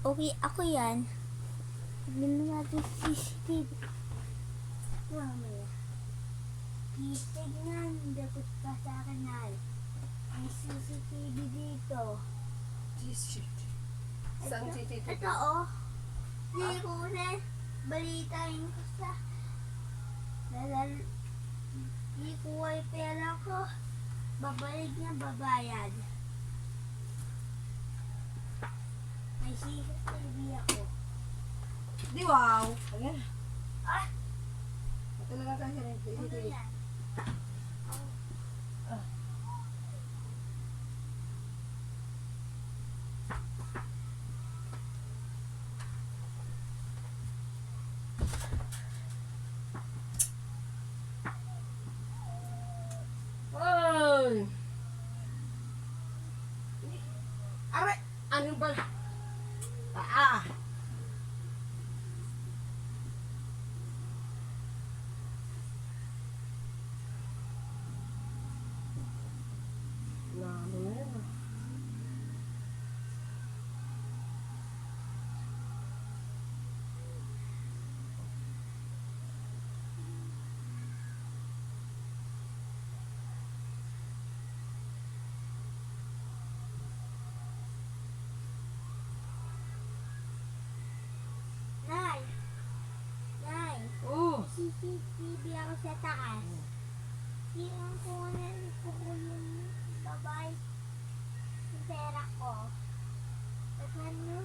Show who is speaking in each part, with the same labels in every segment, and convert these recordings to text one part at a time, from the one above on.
Speaker 1: Okay, ako yan. Tignan natin sa CCTV. Mamaya. Titignan, dapat pa sa kanal. May CCTV dito.
Speaker 2: Saan CCTV?
Speaker 1: Ito oh. Hindi ko rin balitain ko sa hindi ko ay pera ko. Babalik niya, babayad. May CCTV ako.
Speaker 2: Di wow! Ayan.
Speaker 1: Ah!
Speaker 2: Talaga kasi rin.
Speaker 1: Ano
Speaker 2: CCTV.
Speaker 1: yan?
Speaker 2: Ay! Aray! Ano ba? Ah! Ano na yan?
Speaker 1: Nay! Nay!
Speaker 2: Oh!
Speaker 1: CCTV ako sa taas. Sino kunin ko yung babae yung pera ko? At ano?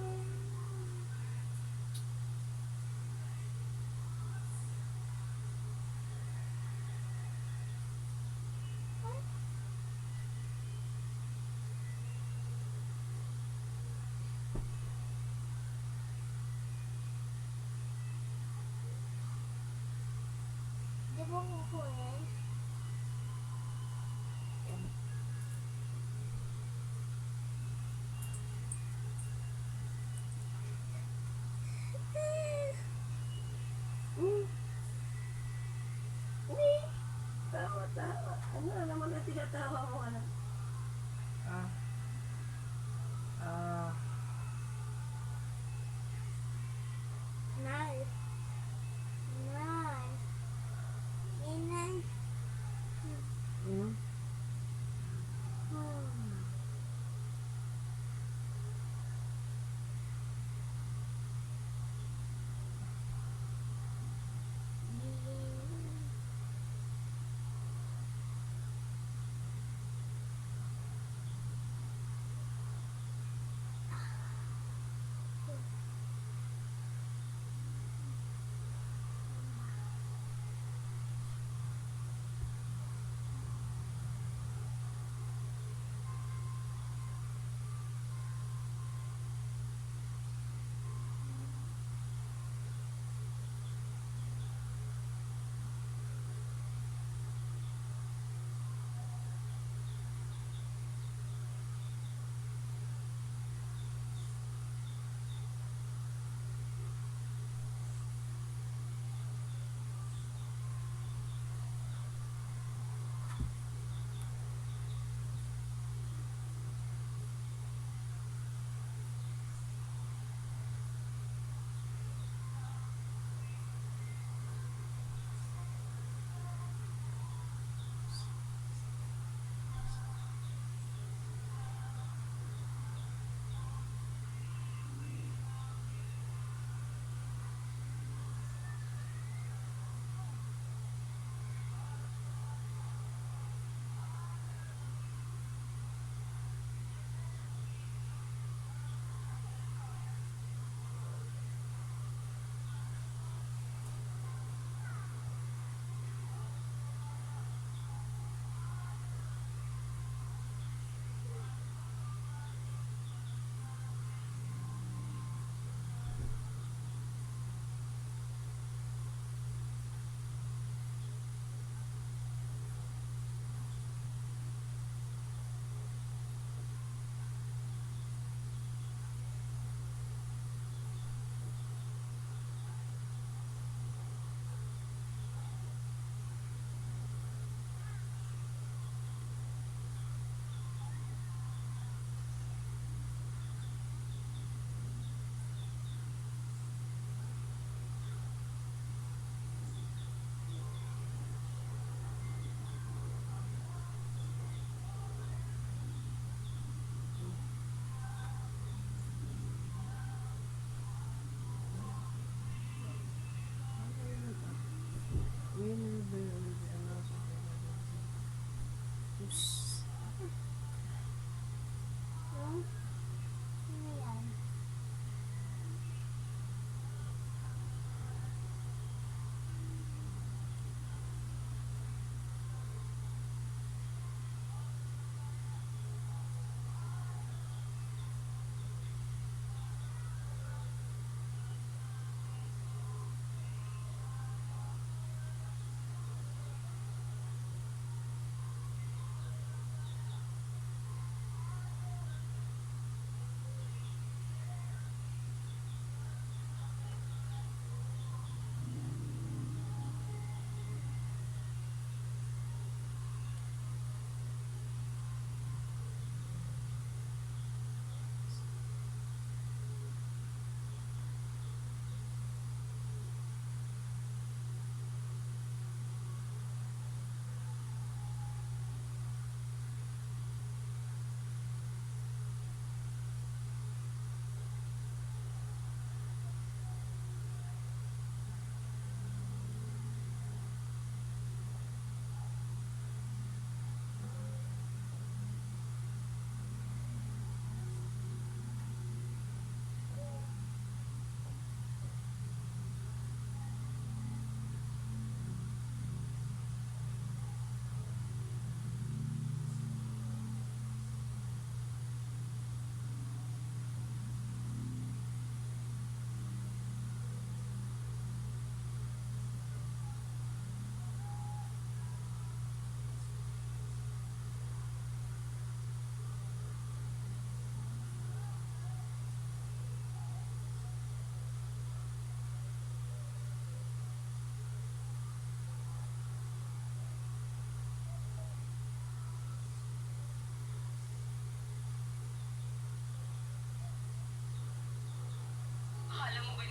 Speaker 1: Di ba kukunin?
Speaker 2: Tawa, tawa. Ano na naman na tinatawa mo, anak? Ah. Ah.
Speaker 1: Nay! Nay! Inay!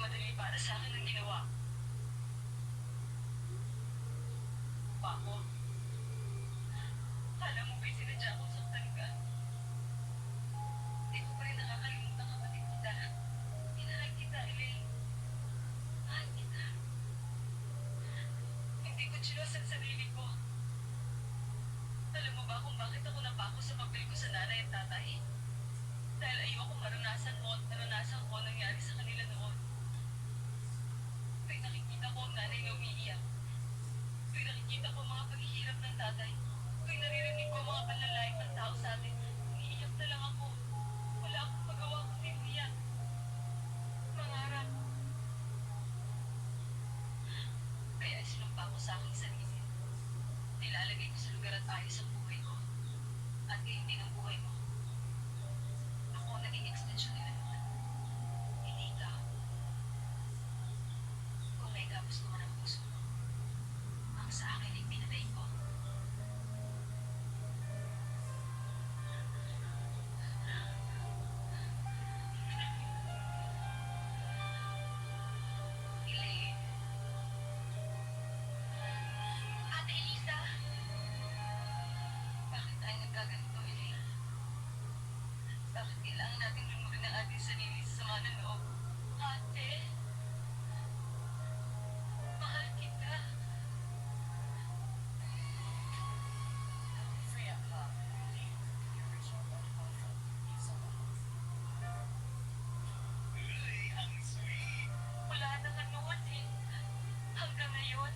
Speaker 3: madali para sa akin ang ginawa pa ako. Alam mo ba'y sinadya kong saktan ka? Hindi ko pa rin nakakalimutan kapatid kita. Minahal kita, Elaine. Mahal kita. Hindi ko chilos ang sarili ko. Alam mo ba kung bakit ako napako sa papel ko sa nanay at tatay? Dahil ayoko maranasan mo at naranasan ko ang nangyari sa kanila noon. Tuwing nakikita ko ang nanay na umiiyak. Tuwing nakikita ko ang mga paghihirap ng tatay. Tuwing naririnig ko ang mga panlalait ng tao sa atin. Umiiyak na lang ako. Wala akong magawa kundi umiyak. Mangarap. Kaya sinumpa ko sa aking sarili. Nilalagay ko sa lugar at ayos ang buhay ko. At gayon din ang buhay mo. Ako ang naging extension nila naman. Hindi ikaw. Kung naitapos ko man ang puso mo, ang sa akin ay pinatay ko. Elaine. Ate Elisa. Bakit tayo nagkaganito, Elaine? Bakit kailangan natin lumurin ang ating sarili sa sama ng loob? Ate, mahal kita. Wala na nga noon eh. Hanggang ngayon.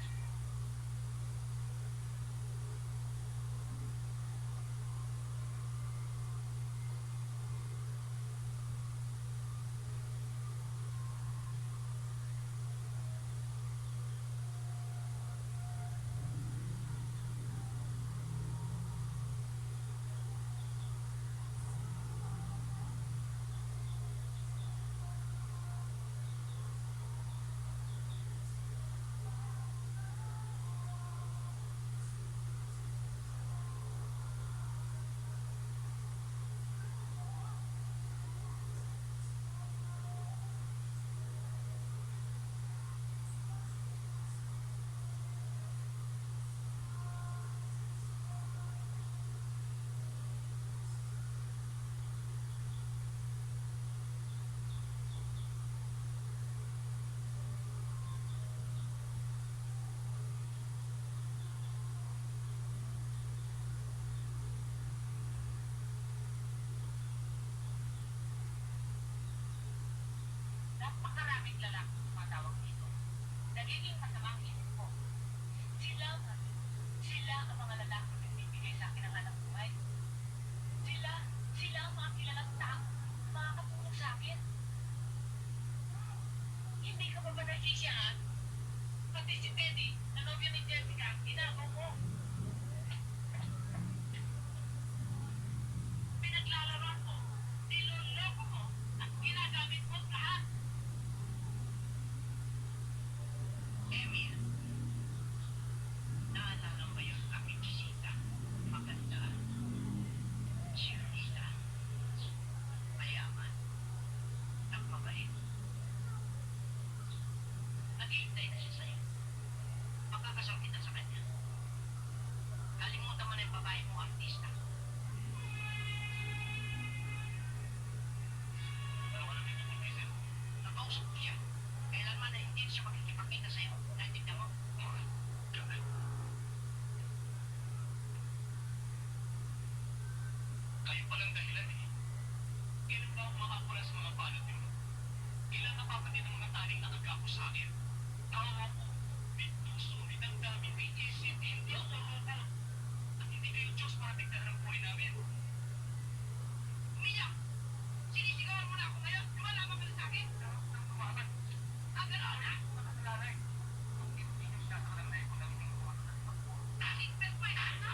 Speaker 3: Napakaraming lalaki tumatawag dito. Nagiging masamang isip ko. Sila ang mga lalaki na nagbibigay sa akin ng anak buhay. Sila ang mga kilalang tao, makakatulong sa akin. Hindi ka pa ba nagsisiyahan? Pati si Teddy, na nobyo ni Jessica, ginagaw mo. Pinaglalaroan mo, niloloko mo, at ginagamit mo lahat. Emil, naalala mo yung aking bisita? Maganda, cheerleader, mayaman, at mabait. Naghihintay na siya sa'yo. Magkakasal kita sa kanya. Kalimutan mo na yung babae mo artista. Ano ka namin yung pag-isip? Nakausap ko siya. Kailanman na hindi siya makikipagkita sa'yo. Naintindihan mo? Ganun. Kayo palang dahilan eh. Kailan ba ako makakula sa mga balot niyo? Kailan napapatid ang mga taling nakagapo sa akin? Tawa ko, may puso, may damdamin, may isip, hindi ako robot. At hindi kayo Diyos para tignan ang buhay namin. Umiyak! Sinisigawan mo na ako ngayon? Lumalaban ka na sa akin? Tumakan. Gano'n ha? Nakasalaray. Kung hindi nyo siya sa kalamay ko lang hindi ko Kahit perfect na!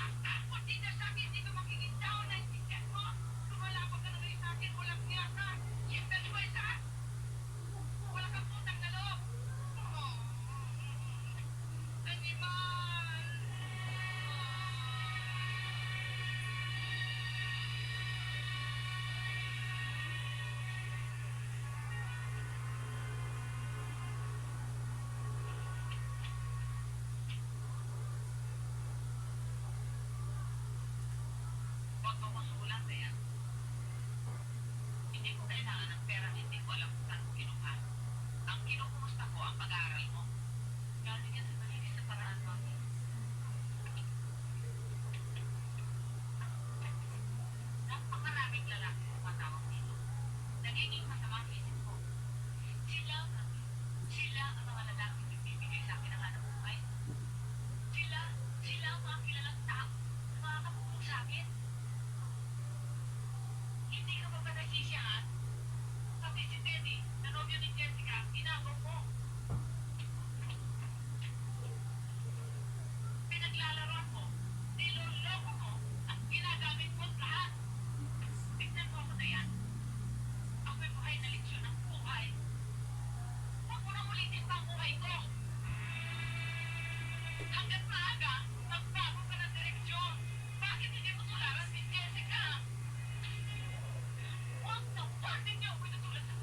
Speaker 3: Kung di na sa akin, hindi ka magiging down na isikat mo! Lumalaban ka na rin sa akin, walang niya ka! Yung perfect ha? Wala kang putang na loob! Oh, animal! Huwag mo masulat eh. Hindi ko kailangan ng pera, hindi ko alam kung saan ko kinuha. Ang kinukumusta ko ang pag-aaral mo. Galing yan sa malinis na paraan, mami. Napakaraming lalaki tumatawag dito. Nagiging masama ang isip ko. Sila ang mga lalaki nagbibigay sa akin ng hanap buhay. Sila ang mga kilalang tao na makakatulong sa akin. Hindi ka ba ba nasisiyahan? Pati si Teddy, na nobyo ni Jessica, inabot mo. Pinaglalaroan mo, niloloko mo, at ginagamit mo lahat. Tignan mo ako na yan. Ako'y buhay na leksyon ng buhay. Huwag mo nang ulitin pa ang buhay ko. Hanggat maaga, magbago ka ng direksyon. Bakit hindi mo tularan si Jessica? Huwag ninyo ako itutulad sa...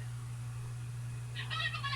Speaker 3: Bakit ba